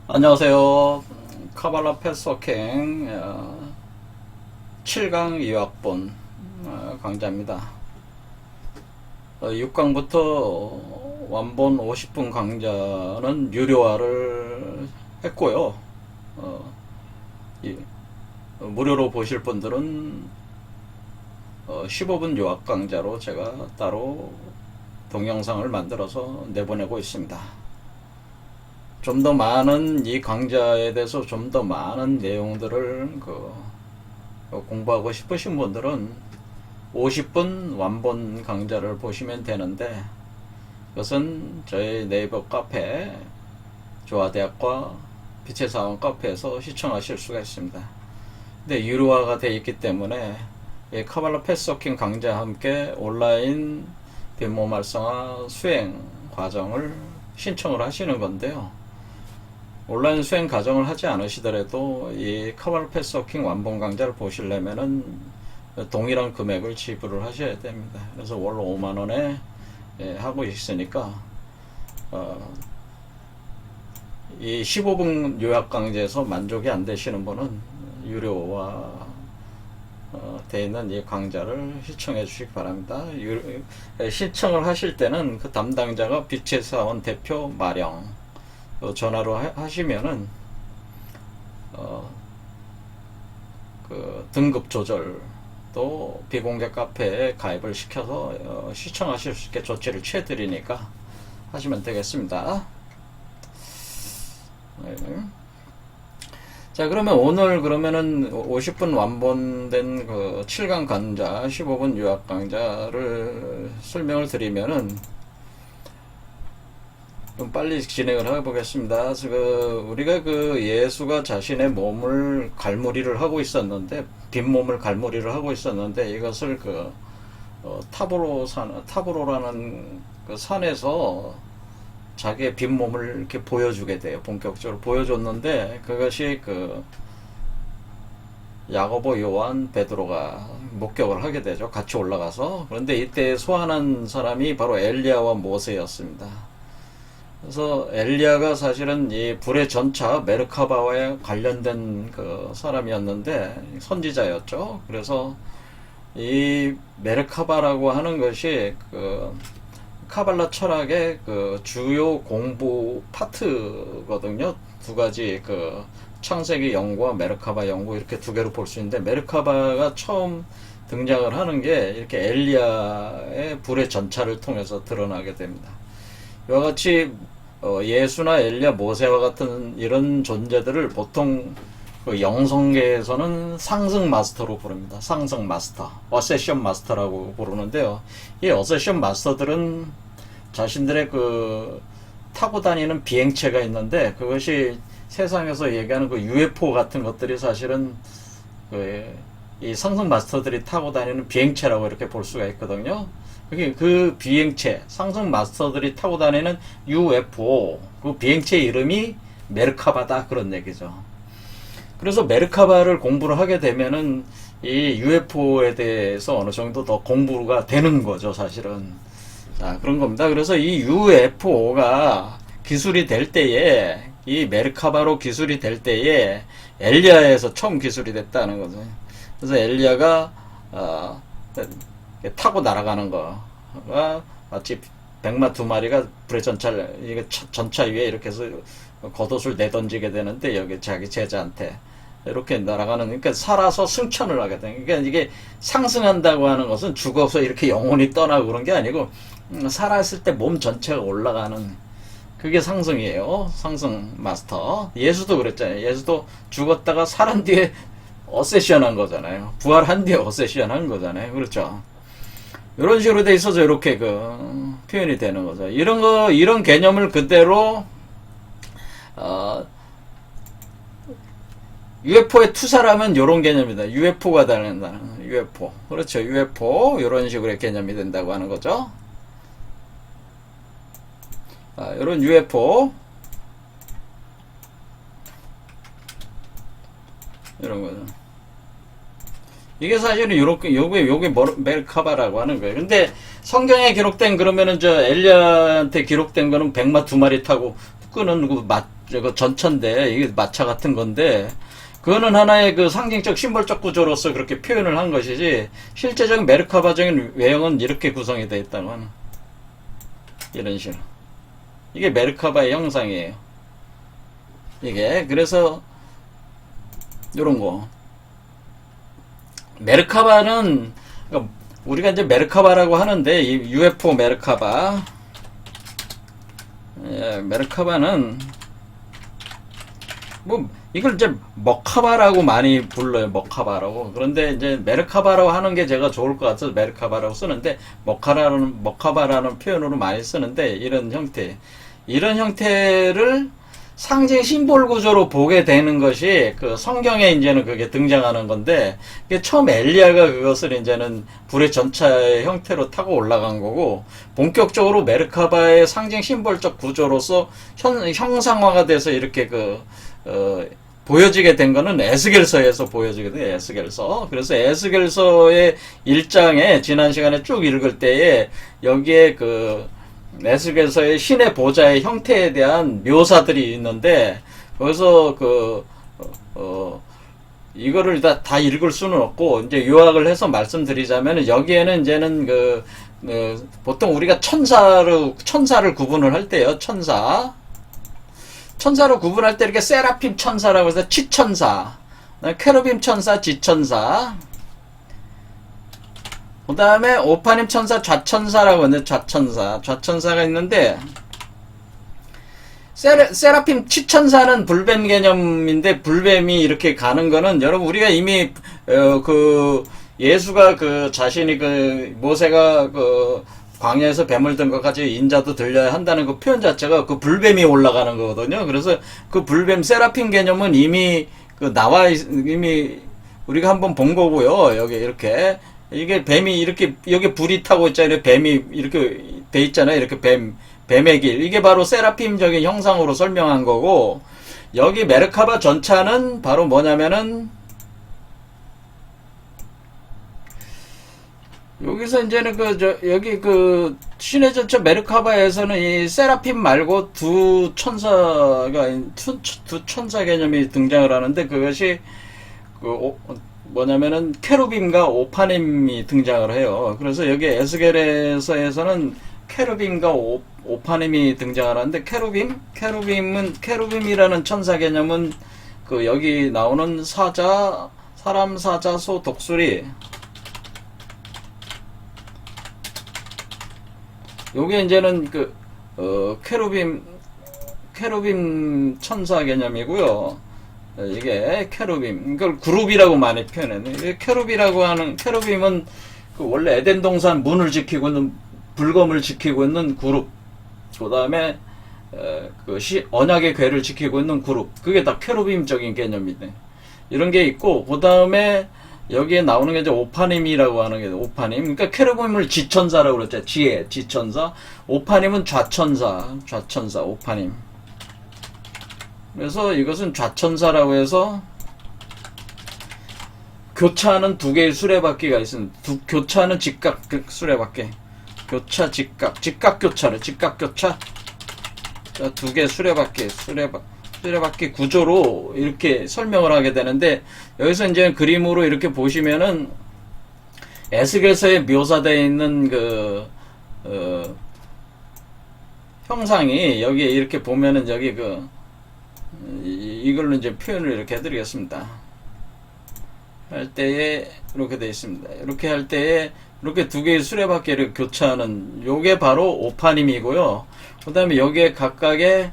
안녕하세요. 카발라 패스워킹 7강 2학번 강좌입니다. 6강부터 완본 50분 강좌는 유료화를 했고요. 무료로 보실 분들은 15분 요약 강좌로 제가 따로 동영상을 만들어서 내보내고 있습니다. 좀 더 많은 이 강좌에 대해서 좀 더 많은 내용들을 공부하고 싶으신 분들은 50분 완본 강좌를 보시면 되는데, 그것은 저희 네이버 카페 조아대학과 빛의 사원 카페에서 시청하실 수가 있습니다. 근데 유료화가 되어 있기 때문에 이 카발라 패스워킹 강좌와 함께 온라인 빈몸 활성화 수행 과정을 신청을 하시는 건데요. 온라인 수행 과정을 하지 않으시더라도 이 카발라 패스워킹 완본 강좌를 보시려면은 동일한 금액을 지불을 하셔야 됩니다. 그래서 월 5만원에 하고 있으니까 이 15분 요약 강좌에서 만족이 안 되시는 분은 유료화 되어 있는 이 강좌를 시청해 주시기 바랍니다. 신청을 하실 때는 그 담당자가 빛의 사원 대표 마령 전화로 하시면은 그 등급 조절 또 비공개 카페에 가입을 시켜서 시청하실 수 있게 조치를 취해 드리니까 하시면 되겠습니다. 네. 자, 그러면 오늘 그러면은 50분 완본된 그 7강 강좌 15분 요약 강좌를 설명을 드리면은 좀 빨리 진행을 해보겠습니다. 우리가 예수가 자신의 몸을 갈무리를 하고 있었는데, 빈몸을 갈무리를 하고 있었는데, 이것을 타브로라는 그 산에서 자기의 빈몸을 이렇게 보여주게 돼요. 본격적으로 보여줬는데, 그것이 야고보, 요한, 베드로가 목격을 하게 되죠. 같이 올라가서. 그런데 이때 소환한 사람이 바로 엘리야와 모세였습니다. 그래서 엘리야가 사실은 이 불의 전차 메르카바와 관련된 그 사람이었는데 선지자였죠. 그래서 이 메르카바라고 하는 것이 카발라 철학의 주요 공부 파트거든요. 두 가지 창세기 연구와 메르카바 연구 이렇게 두 개로 볼 수 있는데, 메르카바가 처음 등장을 하는 게 이렇게 엘리야의 불의 전차를 통해서 드러나게 됩니다. 이와 같이 예수나 엘리야, 모세와 같은 이런 존재들을 보통 영성계에서는 상승 마스터로 부릅니다. 상승 마스터, 어세션 마스터라고 부르는데요. 이 어세션 마스터들은 자신들의 타고 다니는 비행체가 있는데, 그것이 세상에서 얘기하는 UFO 같은 것들이 사실은 이 상승 마스터들이 타고 다니는 비행체라고 이렇게 볼 수가 있거든요. 그 비행체, 상승 마스터들이 타고 다니는 UFO, 그 비행체 이름이 메르카바다, 그런 얘기죠. 그래서 메르카바를 공부를 하게 되면은 이 UFO에 대해서 어느 정도 더 공부가 되는 거죠, 사실은. 자, 그런 겁니다. 그래서 이 UFO가 기술이 될 때에, 이 메르카바로 기술이 될 때에 엘리야에서 처음 기술이 됐다는 거죠. 그래서 엘리야가 타고 날아가는 거가 마치 백마 두 마리가 불의 전차 위에 이렇게 해서 겉옷을 내던지게 되는데, 여기 자기 제자한테 이렇게 날아가는, 그러니까 살아서 승천을 하게 돼. 그러니까 이게 상승한다고 하는 것은 죽어서 이렇게 영혼이 떠나고 그런 게 아니고, 살아있을 때 몸 전체가 올라가는, 그게 상승이에요. 상승 마스터. 예수도 그랬잖아요. 예수도 죽었다가 살은 뒤에 어세션 한 거잖아요. 부활한 뒤에 어세션 한 거잖아요. 그렇죠. 이런 식으로 돼 있어서 이렇게 표현이 되는 거죠. 이런 개념을 그대로 UFO에 투사라면 이런 개념이다. UFO가 다른다는 UFO. 그렇죠. UFO 이런 식으로 개념이 된다고 하는 거죠. 이런 UFO 이런 거죠. 이게 사실은 요게 메르카바라고 하는 거예요. 근데 성경에 기록된, 그러면은 엘리야한테 기록된 거는 백마 두 마리 타고 끄는 저거 전차인데 이게 마차 같은 건데 그거는 하나의 그 상징적 심벌적 구조로서 그렇게 표현을 한 것이지 실제적인 메르카바적인 외형은 이렇게 구성이 되어 있다는 이런 식으로 이게 메르카바의 형상이에요. 이게 그래서 요런 거 메르카바는 그러니까 우리가 이제 메르카바라고 하는데 이 UFO 메르카바 메르카바는 뭐 이걸 이제 머카바라고 많이 불러요. 머카바라고. 그런데 이제 메르카바라고 하는 게 제가 좋을 것 같아서 메르카바라고 쓰는데 머카바라는 표현으로 많이 쓰는데 이런 형태를 상징 심볼 구조로 보게 되는 것이 그 성경에 이제는 그게 등장하는 건데 이게 처음 엘리야가 그것을 이제는 불의 전차의 형태로 타고 올라간 거고 본격적으로 메르카바의 상징 심볼적 구조로서 형상화가 돼서 이렇게 보여지게 된 거는 에스겔서에서 보여지게 돼요. 에스겔서. 그래서 에스겔서의 1장에 지난 시간에 쭉 읽을 때에 여기에 에스겔서의 신의 보좌의 형태에 대한 묘사들이 있는데 거기서 이거를 다 읽을 수는 없고 이제 요약을 해서 말씀드리자면 여기에는 이제는 보통 우리가 천사를 구분을 할 때요. 천사를 구분할 때 이렇게 세라핌 천사라고 해서 치천사, 케루빔 천사, 지천사, 그 다음에 오파님 천사, 좌천사라고 하는데 좌천사가 있는데 세라핌 치천사는 불뱀 개념인데 불뱀이 이렇게 가는 거는 여러분 우리가 이미 예수가 자신이 모세가 광야에서 뱀을 든 것까지 인자도 들려야 한다는 그 표현 자체가 불뱀이 올라가는 거거든요. 그래서 불뱀 세라핌 개념은 이미 이미 우리가 한번 본 거고요. 여기 이렇게 이게 뱀이 이렇게 여기 불이 타고 있잖아요. 뱀이 이렇게 돼 있잖아요. 이렇게 뱀의 길. 이게 바로 세라핌적인 형상으로 설명한 거고 여기 메르카바 전차는 바로 뭐냐면은 여기서 이제는 여기 신의 전차 메르카바에서는 이 세라핌 말고 두 천사 개념이 등장을 하는데 그것이 뭐냐면은 케루빔과 오파님이 등장을 해요. 그래서 여기 에스겔에서는 케루빔과 오파님이 등장을 하는데 케루빔이라는 천사 개념은 여기 나오는 사람 사자 소 독수리 요게 이제는 케루빔 천사 개념이고요. 이게 케루빔, 이걸 그룹이라고 많이 표현했네. 케루빔은 원래 에덴 동산 문을 지키고 있는, 불검을 지키고 있는 그룹. 그 다음에, 언약의 궤를 지키고 있는 그룹. 그게 다 케루빔적인 개념이네. 이런 게 있고, 그 다음에, 여기에 나오는 게 이제 오파님이라고 하는 게 오파님. 그러니까 케루빔을 지천사라고 그랬죠. 지천사. 오파님은 좌천사, 오파님. 그래서 이것은 좌천사라고 해서 교차하는 두 개의 수레바퀴가 있습니다. 교차하는 직각 수레바퀴. 직각 교차. 두 개의 수레바퀴 구조로 이렇게 설명을 하게 되는데 여기서 이제 그림으로 이렇게 보시면은 에스겔서에 묘사되어 있는 형상이 여기에 이렇게 보면은 여기 이걸로 이제 표현을 이렇게 해드리겠습니다. 할 때에 이렇게 되어 있습니다. 이렇게 할 때에 이렇게 두 개의 수레바퀴를 교차하는 요게 바로 오파님이고요. 그 다음에 여기에 각각의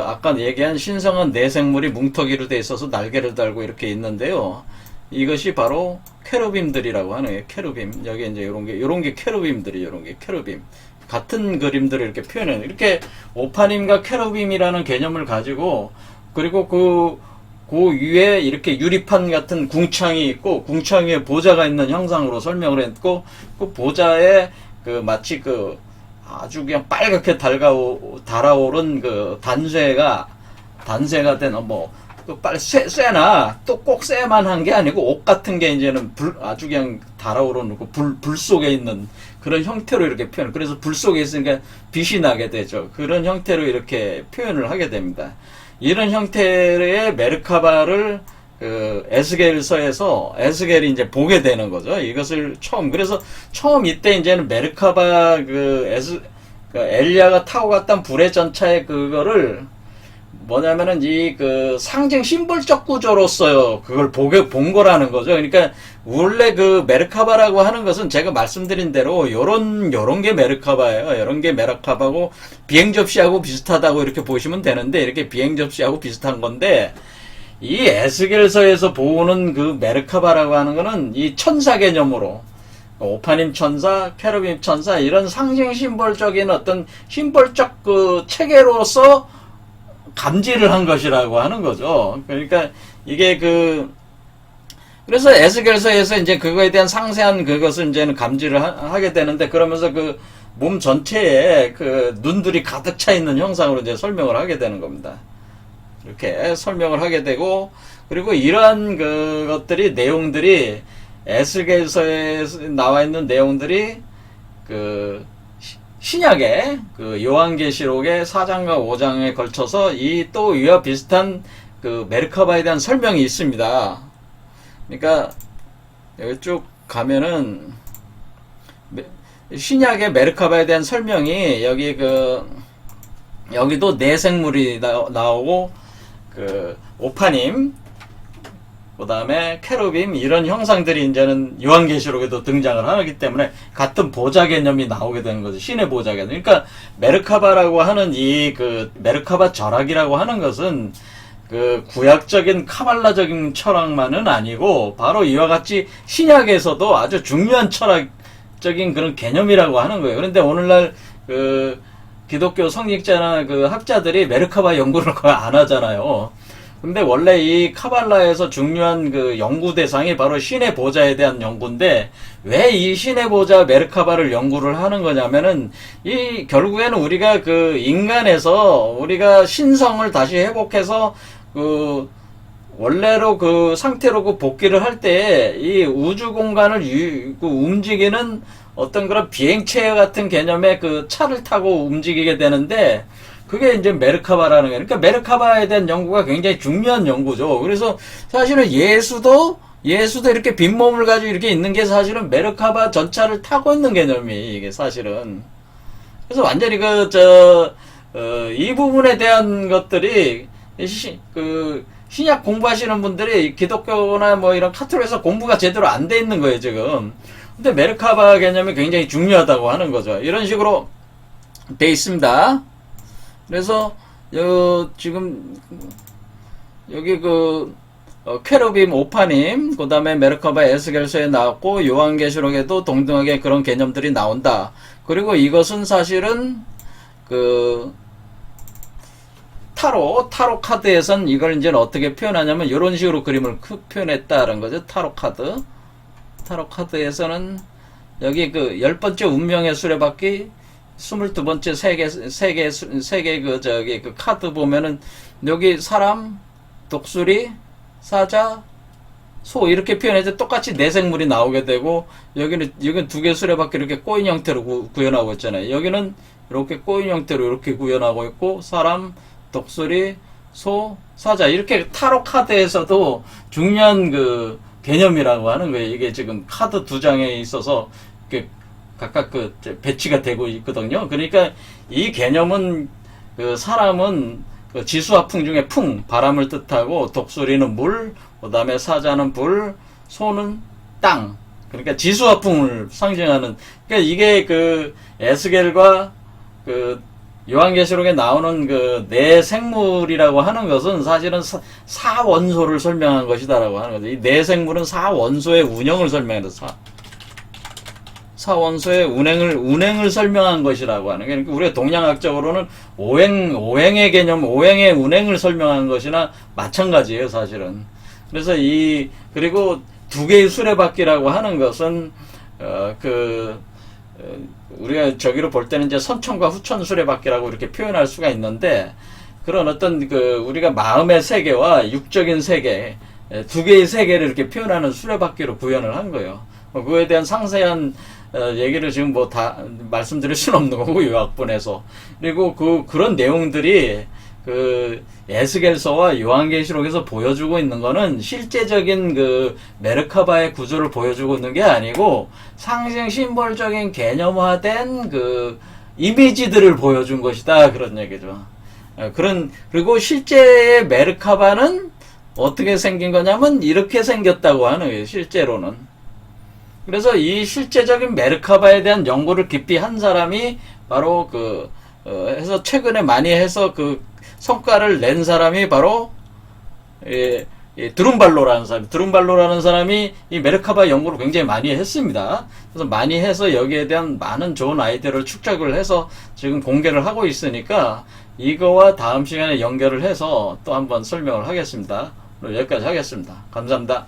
아까 얘기한 신성한 내생물이 뭉터기로 되어 있어서 날개를 달고 이렇게 있는데요. 이것이 바로 케루빔들이라고 하네요. 케루빔. 여기 이제 요런 게 케루빔들이, 요런 게 케루빔. 같은 그림들을 이렇게 표현해요. 이렇게 오파님과 케루빔이라는 개념을 가지고, 그리고 그 위에 이렇게 유리판 같은 궁창이 있고, 궁창 위에 보좌가 있는 형상으로 설명을 했고, 그 보좌에 마치 아주 그냥 빨갛게 달아오른 단쇠가 된 빨리 쇠나 또 꼭 쇠만 한 게 아니고 옷 같은 게 이제는 아주 그냥 달아오르는 불 속에 있는 그런 형태로 이렇게 표현. 그래서 불 속에 있으니까 빛이 나게 되죠. 그런 형태로 이렇게 표현을 하게 됩니다. 이런 형태의 메르카바를 그 에스겔서에서 에스겔이 이제 보게 되는 거죠. 이것을 처음. 그래서 처음 이때 이제는 메르카바 그 엘리야가 타고 갔던 불의 전차의 그거를 뭐냐면은 이 그 상징 심볼적 구조로서 그걸 본 거라는 거죠. 그러니까 원래 그 메르카바라고 하는 것은 제가 말씀드린 대로 요런 게 메르카바예요. 요런 게 메르카바고 비행 접시하고 비슷하다고 이렇게 보시면 되는데 이렇게 비행 접시하고 비슷한 건데 이 에스겔서에서 보는 그 메르카바라고 하는 거는 이 천사 개념으로 오파님 천사, 케르빔 천사 이런 상징 심볼적인 어떤 심볼적 그 체계로서 감지를 한 것이라고 하는 거죠. 그러니까 이게 그래서 에스겔서에서 이제 그거에 대한 상세한 그것을 이제는 감지를 하게 되는데 그러면서 그 몸 전체에 그 눈들이 가득 차 있는 형상으로 이제 설명을 하게 되는 겁니다. 이렇게 설명을 하게 되고 그리고 이러한 그것들이 내용들이 에스겔서에 나와 있는 내용들이 그 신약의 그 요한계시록의 4장과 5장에 걸쳐서 또 이와 비슷한 그 메르카바에 대한 설명이 있습니다. 그러니까 여기 쭉 가면은 신약의 메르카바에 대한 설명이 여기도 내생물이 나오고 그 오파님 그 다음에 케루빔 이런 형상들이 이제는 요한계시록에도 등장을 하기 때문에 같은 보좌 개념이 나오게 되는 거죠. 신의 보좌 개념. 그러니까 메르카바라고 하는 그 메르카바 절학이라고 하는 것은 그 구약적인 카발라적인 철학만은 아니고 바로 이와 같이 신약에서도 아주 중요한 철학적인 그런 개념이라고 하는 거예요. 그런데 오늘날 그 기독교 성직자나 그 학자들이 메르카바 연구를 거의 안 하잖아요. 근데 원래 이 카발라에서 중요한 그 연구 대상이 바로 신의 보좌에 대한 연구인데 왜 이 신의 보좌 메르카바를 연구를 하는 거냐면은 이 결국에는 우리가 그 인간에서 우리가 신성을 다시 회복해서 그 원래로 그 상태로 그 복귀를 할 때 이 우주 공간을 움직이는 어떤 그런 비행체 같은 개념의 그 차를 타고 움직이게 되는데 그게 이제 메르카바라는 거예요. 그러니까 메르카바에 대한 연구가 굉장히 중요한 연구죠. 그래서 사실은 예수도 이렇게 빈몸을 가지고 이렇게 있는 게 사실은 메르카바 전차를 타고 있는 개념이 이게 사실은. 그래서 완전히 이 부분에 대한 것들이 신약 공부하시는 분들이 기독교나 뭐 이런 카톨릭에서 공부가 제대로 안 돼 있는 거예요, 지금. 근데 메르카바 개념이 굉장히 중요하다고 하는 거죠. 이런 식으로 돼 있습니다. 그래서 지금 여기 케루빔 오파님 그 다음에 메르카바 에스겔서에 나왔고 요한계시록에도 동등하게 그런 개념들이 나온다. 그리고 이것은 사실은 타로 카드에선 이걸 이제 어떻게 표현하냐면 이런 식으로 그림을 표현했다는 거죠. 타로 카드에서는 여기 10번째 운명의 수레바퀴 22번째 세계 그 카드 보면은 여기 사람, 독수리, 사자, 소 이렇게 표현해서 똑같이 내생물이 나오게 되고 여기는 두 개 수레바퀴 이렇게 꼬인 형태로 구현하고 있잖아요. 여기는 이렇게 꼬인 형태로 이렇게 구현하고 있고 사람, 독수리, 소, 사자 이렇게 타로 카드에서도 중요한 그 개념이라고 하는 거예요. 이게 지금 카드 두 장에 있어서 이렇게 각각 배치가 되고 있거든요. 그러니까 이 개념은 사람은 지수화풍 중에 풍, 바람을 뜻하고 독수리는 물, 그 다음에 사자는 불, 소는 땅. 그러니까 지수화풍을 상징하는. 그러니까 이게 에스겔과 요한계시록에 나오는 내생물이라고 하는 것은 사실은 사원소를 설명한 것이다라고 하는 거죠. 이 내생물은 사원소의 운영을 설명한다. 사원소의 운행을 설명한 것이라고 하는 게, 그러니까 우리가 동양학적으로는 오행의 개념, 오행의 운행을 설명한 것이나 마찬가지예요, 사실은. 그래서 그리고 두 개의 수레바퀴라고 하는 것은, 우리가 저기로 볼 때는 이제 선천과 후천 수레바퀴라고 이렇게 표현할 수가 있는데, 그런 어떤 그 우리가 마음의 세계와 육적인 세계 두 개의 세계를 이렇게 표현하는 수레바퀴로 구현을 한 거예요. 그거에 대한 상세한 얘기를 지금 뭐 다 말씀드릴 수는 없는 거고 요약본에서. 그리고 그런 내용들이 그 에스겔서와 요한계시록에서 보여주고 있는 거는 실제적인 그 메르카바의 구조를 보여주고 있는 게 아니고 상징 심벌적인 개념화된 그 이미지들을 보여준 것이다, 그런 얘기죠. 그리고 실제의 메르카바는 어떻게 생긴 거냐면 이렇게 생겼다고 하는 거예요, 실제로는. 그래서 이 실제적인 메르카바에 대한 연구를 깊이 한 사람이 바로 해서 최근에 많이 해서 그 성과를 낸 사람이 바로 드룸발로라는 사람이 이 메르카바 연구를 굉장히 많이 했습니다. 그래서 많이 해서 여기에 대한 많은 좋은 아이디어를 축적을 해서 지금 공개를 하고 있으니까 이거와 다음 시간에 연결을 해서 또 한번 설명을 하겠습니다. 오늘 여기까지 하겠습니다. 감사합니다.